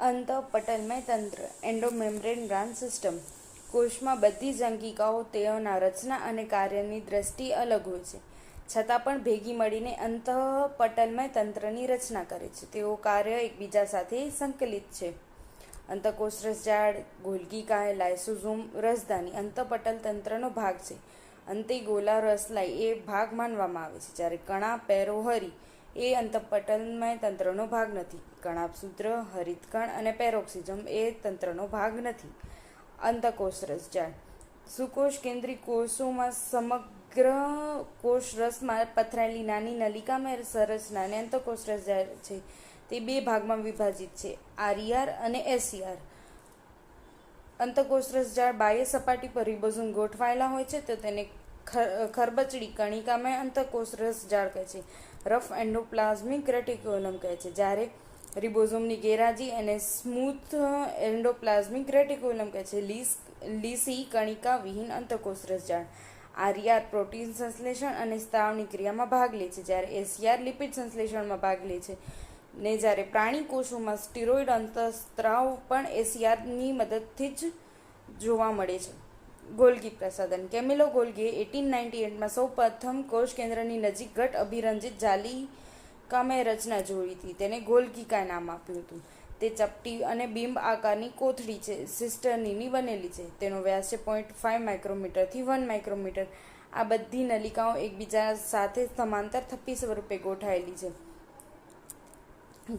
અંતઃપટલમય તંત્ર એન્ડોમેમ્બ્રેન branch system. કોષમાં બધી જ અંગિકાઓ તેઓના રચના અને કાર્યની દ્રષ્ટિએ અલગ હોય છે, છતાં પણ ભેગી મળીને અંતઃપટલમય તંત્રની રચના કરે છે. તેઓ કાર્ય એકબીજા સાથે સંકલિત છે. અંતઃકોષરસ ઝાડ, ગોલ્ગી કાય, લાયસોઝોમ, રસધાની અંતઃપટલ તંત્રનો ભાગ છે. અંતે રસલાઈ એ ભાગ માનવામાં આવે છે, જ્યારે કણા પેરોહરી એ અંતઃપટલમય તંત્રનો ભાગ નથી. કણાભસૂત્ર, હરિતકણ અને પેરોક્સિઝમ એ તંત્રનો ભાગ નથી. અંતઃકોષરસ ઝાડ. સુકોષ કેન્દ્રી કોષોમાં સમગ્ર કોષરસમાં પથરાયેલી નાની નલિકામય સંરચનાને અંતઃકોષરસ ઝાડ છે. તે બે ભાગમાં વિભાજિત છે, આરઈઆર અને એસઈઆર. અંતઃકોષરસ ઝાડ બાહ્ય સપાટી પર રિબોઝોમ ગોઠવાયેલા હોય છે, તો તેને ખરબચડી કણિકામય અંતઃકોષરસ ઝાડ કહે છે. રફ એન્ડોપ્લાઝમિક રેટિક્યુલમ કહે છે, જ્યારે રિબોઝોમની ગેરહાજરી અને સ્મૂથ એન્ડોપ્લાઝમિક રેટિક્યુલમ કહે છે. લીસી કણિકા વિહીન અંતઃકોષરસ ઝાડ. આરઈઆર પ્રોટીન સંશ્લેષણ અને સ્ત્રાવની ક્રિયામાં ભાગ લે છે, જ્યારે એસઈઆર લિપિડ સંશ્લેષણમાં ભાગ લે છે. ને જ્યારે પ્રાણી કોષોમાં સ્ટીરોઇડ અંતઃસ્ત્રાવ પણ એસઈઆરની મદદથી જ જોવા મળે છે. ગોલ્ગી પ્રસાધન. કેમિલો ગોલ્ગીએ 1898માં સૌ પ્રથમ કોષ કેન્દ્રની નજીક ઘટ અભિરંજિત જાલિકામય રચના જોઈ હતી. તેને ગોલ્ગીકાય નામ આપ્યું હતું. તે ચપટી અને બિંબ આકારની કોથળી છે, સિસ્ટર્નીની બનેલી છે. તેનો વ્યાસ છે 0.5 માઇક્રોમીટરથી 1 માઇક્રોમીટર. આ બધી નલિકાઓ એકબીજા સાથે સમાંતર થપ્પી સ્વરૂપે ગોઠવાયેલી છે.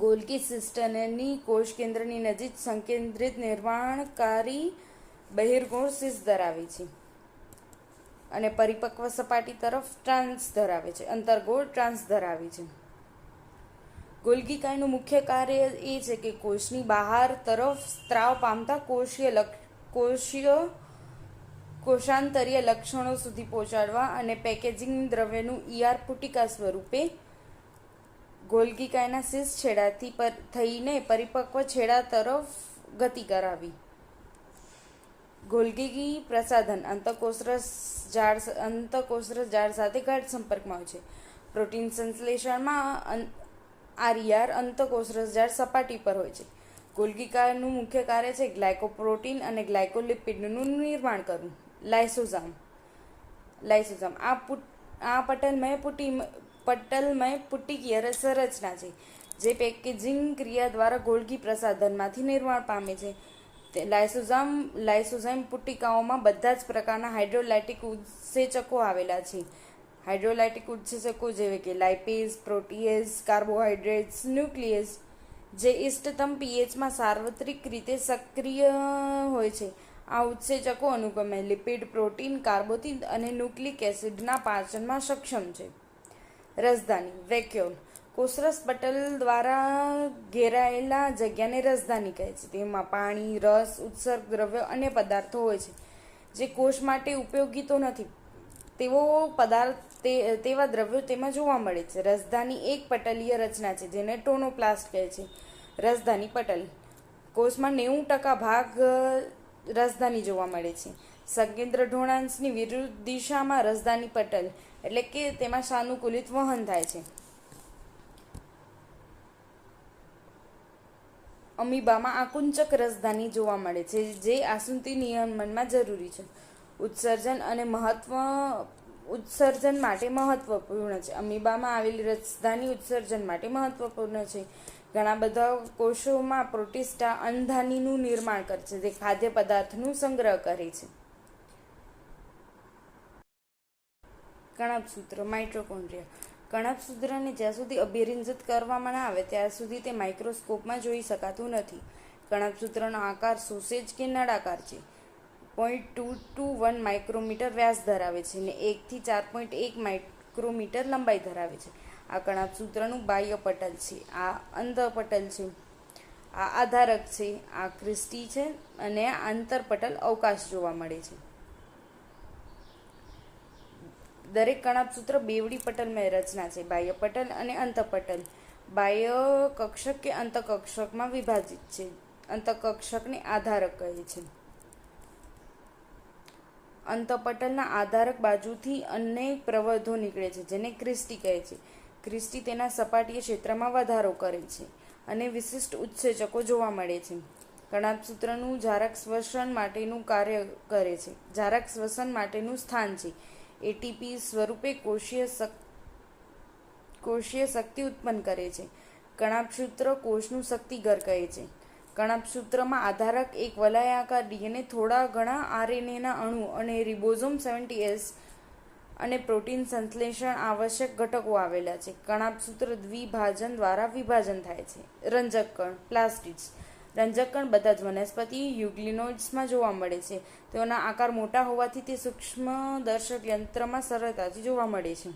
ગોલ્ગી સિસ્ટર્નની કોષ કેન્દ્રની નજીક સંકેન્દ્રિત નિર્માણકારી બહિર્ગોળ શીશ ધરાવે છે અને પરિપક્વ સપાટી તરફ ટ્રાન્સ ધરાવે છે, અંતર્ગોળ ટ્રાન્સ ધરાવે છે. ગોલ્ગીકાયનું મુખ્ય કાર્ય એ છે કે કોષની બહાર તરફ સ્ત્રાવ પામતા કોષાંતરીય લક્ષણો સુધી પહોંચાડવા અને પેકેજિંગ દ્રવ્યનું ઈઆર પુટિકા સ્વરૂપે ગોલ્ગીકાયના શીર્ષ છેડાથી થઈને પરિપક્વ છેડા તરફ ગતિ કરાવી. ગોલ્ગી પ્રસાધન અંતઃકોષરસ ઝાડ સાથે ગાઢ સંપર્કમાં હોય છે. પ્રોટીન સંશ્લેષણમાં આરઈઆર અંતઃકોષરસ ઝાડ સપાટી પર હોય છે. ગોલ્ગીકાયનું મુખ્ય કાર્ય છે ગ્લાયકોપ્રોટીન અને ગ્લાયકોલિપિડનું નિર્માણ કરવું. લાયસોઝામ. આ પટલમય પુટિકીય સંરચના છે, જે પેકેજિંગ ક્રિયા દ્વારા ગોલ્ગી પ્રસાધનમાંથી નિર્માણ પામે છે. લાયસોઝાઇમ પુટિકાઓમાં બધા જ પ્રકારના હાઇડ્રોલાઇટિક ઉત્સેચકો આવેલા છે. હાઇડ્રોલાઇટિક ઉત્સેચકો જેવા કે લાઇપેઝ, પ્રોટીએઝ, કાર્બોહાઇડ્રેટ્સ, ન્યુક્લિયેઝ, જે ઇષ્ટતમ પીએચમાં સાર્વત્રિક રીતે સક્રિય હોય છે. આ ઉત્સેચકો અનુક્રમે લિપિડ, પ્રોટીન, કાર્બોદિત અને ન્યુક્લિક એસિડના પાચનમાં સક્ષમ છે. રસધાની વેક્યુલ. કોષરસ પટલ દ્વારા ઘેરાયેલા જગ્યાને રસધાની કહે છે. તેમાં પાણી, રસ, ઉત્સર્ગ દ્રવ્યો અને પદાર્થો હોય છે, જે કોષ માટે ઉપયોગી તો નથી તેવા દ્રવ્યો તેમાં જોવા મળે છે. રસધાની એક પટલીય રચના છે, જેને ટોનોપ્લાસ્ટ કહે છે. રસધાની પટલ. કોષમાં 90% ભાગ રસધાની જોવા મળે છે. સંકેન્દ્ર ઢોળાંશની વિરુદ્ધ દિશામાં રસધાની પટલ, એટલે કે તેમાં સાનુકૂલિત વહન થાય છે. અમીબામાં આકુંચક રસધાની જોવા મળે છે, જે આસુંતિ નિયમનમાં જરૂરી છે. ઉત્સર્જન માટે મહત્વપૂર્ણ છે. અમીબામાં આવેલી રસધાની ઉત્સર્જન માટે મહત્વપૂર્ણ છે. ઘણા બધા કોષોમાં પ્રોટિસ્ટા અનધાનીનું નિર્માણ કરે છે, જે ખાદ્ય પદાર્થનું સંગ્રહ કરે છે. કણાભસૂત્ર માઇટોકોન્ડ્રિયા. કણાભસૂત્રને જ્યાં સુધી અભિરંજિત કરવામાં ના આવે ત્યાં સુધી તે માઇક્રોસ્કોપમાં જોઈ શકાતું નથી. કણાભસૂત્રનો આકાર સોસેજ કે નળાકાર છે. 0.2 to 1 માઇક્રોમીટર વ્યાસ ધરાવે છે અને 1 થી 4.1 માઇક્રોમીટર લંબાઈ ધરાવે છે. આ કણાભસૂત્રનું બાહ્ય પટલ છે. આ અંતઃપટલ છે. આ આધારક છે. આ ક્રિસ્ટી છે અને આ આંતરપટલ અવકાશ જોવા મળે છે. દરેક કણાભસૂત્ર બેવડી પટલમય રચના છે. બાહ્ય પટલ અને અંતઃપટલ બાહ્ય કક્ષક કે અંતઃકક્ષકમાં વિભાજિત છે. અંતઃકક્ષકને આધારક કહે છે. અંતઃપટલના આધારક બાજુથી અનેક પ્રવર્ધો નીકળે છે, જેને ક્રિસ્ટી કહે છે. ક્રિસ્ટી તેના સપાટીય ક્ષેત્રમાં વધારો કરે છે. અને વિશિષ્ટ ઉત્સેચકો જોવા મળે છે. કણાભસૂત્રનું જારક શ્વસન માટેનું કાર્ય કરે છે. જારક શ્વસન માટેનું સ્થાન છે. એટીપી સ્વરૂપે કોષીય શક્તિ ઉત્પન્ન કરે છે. કણાભસૂત્ર કોષનું શક્તિઘર કહે છે. કણાભસૂત્રમાં આધારક એક વલયાકાર ડીએનએ, થોડા ઘણા આરએનએના અણુ અને રિબોઝોમ 70S અને પ્રોટીન સંશ્લેષણ આવશ્યક ઘટકો આવેલા છે. કણાભસૂત્ર દ્વિભાજન દ્વારા વિભાજન થાય છે. રંજકકણ પ્લાસ્ટિડ્સ. રંજકકણ બધા જ વનસ્પતિ યુગ્લિનોઇડ્સમાં જોવા મળે છે. તેઓના આકાર મોટા હોવાથી તે સૂક્ષ્મદર્શક યંત્રમાં સરળતાથી જોવા મળે છે.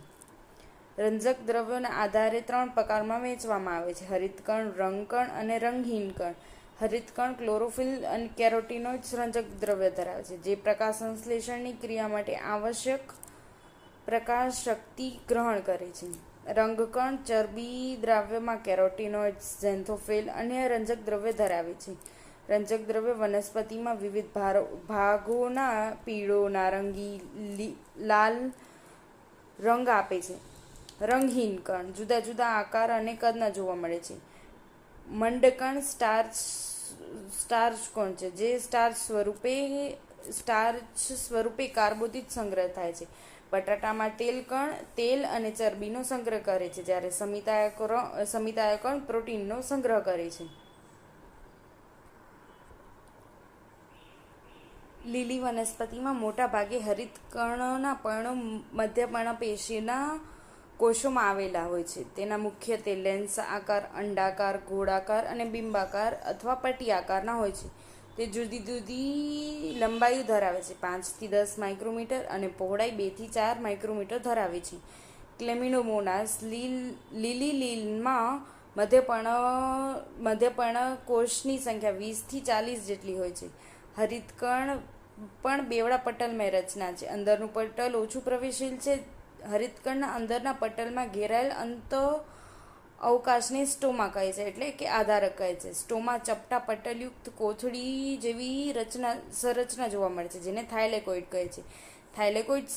રંજક દ્રવ્યોના આધારે 3 પ્રકારમાં વહેંચવામાં આવે છે: હરિતકણ, રંગકણ અને રંગહીન કણ. હરિતકણ ક્લોરોફિલ અને કેરોટીનોઇડ્સ રંજક દ્રવ્ય ધરાવે છે, જે પ્રકાશ સંશ્લેષણની ક્રિયા માટે આવશ્યક પ્રકાશ શક્તિ ગ્રહણ કરે છે. રંગકણ ચરબી દ્રાવ્યમાં કેરોટીનોઇડ્સ, ઝેન્થોફિલ અને રંજક દ્રવ્ય ધરાવે છે. રંજક દ્રવ્ય વનસ્પતિમાં વિવિધ ભાગોના પીળો, નારંગી, લાલ રંગ આપે છે. રંગહીન કણ જુદા જુદા આકાર અને કદના જોવા મળે છે. મંડકણ સ્ટાર્ચ કણ છે, જે સ્ટાર્ચ સ્વરૂપે કાર્બોદિત સંગ્રહ થાય છે. બટાટામાં તેલ અને ચરબીનો સંગ્રહ કરે છે, જ્યારે સમિતાયકણ પ્રોટીનનો સંગ્રહ કરે છે. લીલી વનસ્પતિમાં મોટા ભાગે હરિતકણના પર્ણો મધ્યપર્ણપેશીના કોષોમાં આવેલા હોય છે. તેના મુખ્યત્વે લેન્સ આકાર, અંડાકાર, ગોળાકાર અને બિંબાકાર અથવા પટ્ટી આકારના હોય છે. તે જુદી જુદી લંબાઈ ધરાવે છે, 5 થી 10 માઇક્રોમીટર અને પહોળાઈ 2 થી 4 માઇક્રોમીટર ધરાવે છે. ક્લેમિડોમોનાસ. લીલી લીલમાં મધ્યપર્ણ કોષની સંખ્યા 20 થી 40 જેટલી હોય છે. હરિતકણ પણ બેવડા પટલમય રચના છે. અંદરનું પટલ ઓછું પ્રવેશશીલ છે. હરિતકણના અંદરના પટલમાં ઘેરાયેલ અંત અવકાશને સ્ટોમા કહે છે, એટલે કે આધારક કહે છે. સ્ટોમા ચપટા પટલયુક્ત કોથળી જેવી સંરચના જોવા મળે છે, જેને થાઇલેકોઇડ કહે છે. થાઇલેકોઇડ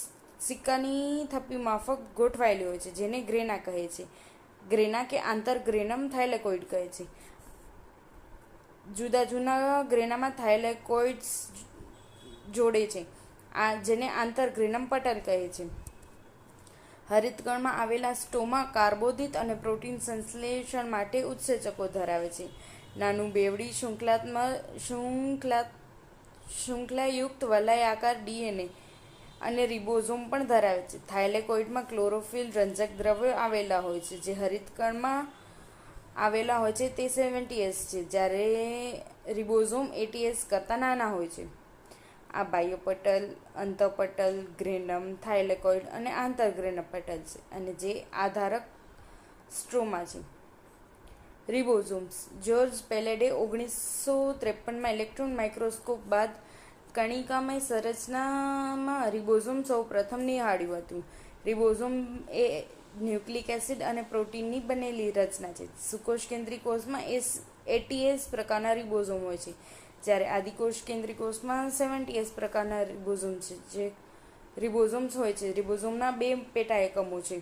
સિક્કાની થપ્પી માફક ગોઠવાયેલી હોય છે, જેને ગ્રેના કહે છે. ગ્રેના કે આંતરગ્રેનમ થાઇલેકોઇડ કહે છે. જુદા જુદા ગ્રેનામાં થાઇલેકોઇડ્સ જોડે છે, જેને આંતરગ્રેનમ પટલ કહે છે. હરિતકણમાં આવેલા સ્ટોમા કાર્બોદિત અને પ્રોટીન સંશ્લેષણ માટે ઉત્સેચકો ધરાવે છે. નાનું બેવડી શૃંખલાયુક્ત વલયાકાર ડીએનએ અને રિબોઝોમ પણ ધરાવે છે. થાઇલેકોઇડમાં ક્લોરોફિલ રંજક દ્રવ્યો આવેલા હોય છે. જે હરિતકણમાં આવેલા હોય છે તે 70S છે, જ્યારે રિબોઝોમ 80S કરતાં નાના હોય છે. આ બાહ્યપટલ, અંતઃપટલ, ગ્રેનમ, થાઇલેકોઇડ અને આંતરગ્રેનમ પટલ છે, અને જે આધારક સ્ટ્રોમા છે. રિબોઝોમ્સ. જ્યોર્જ પેલેડે 1953માં ઇલેક્ટ્રોન માઇક્રોસ્કોપ બાદ કણિકામય સંરચનામાં રિબોઝોમ સૌ પ્રથમ નિહાળ્યું હતું. રિબોઝોમ એ ન્યુક્લિક એસિડ અને પ્રોટીનની બનેલી રચના છે. સુકોષ કેન્દ્રી કોષમાં 80S પ્રકારના રિબોઝોમ હોય છે, જ્યારે આદિકોષ કેન્દ્રી કોષમાં 70S પ્રકારના રિબોઝોમ્સ હોય છે. રિબોઝોમના 2 પેટા એકમો છે,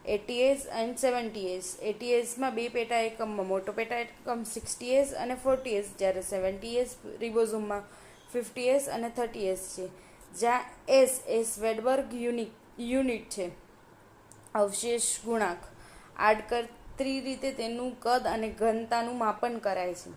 80S અને 70S. 80Sમાં 2 પેટા એકમમાં મોટો પેટા એકમ 60S અને 40S, જ્યારે 70S રિબોઝોમમાં 50S અને 30S છે, જ્યાં S એ સ્વેડબર્ગ યુનિટ છે. અવશેષ ગુણાંક. આડકતરી રીતે તેનું કદ અને ઘનતાનું માપન કરાય છે.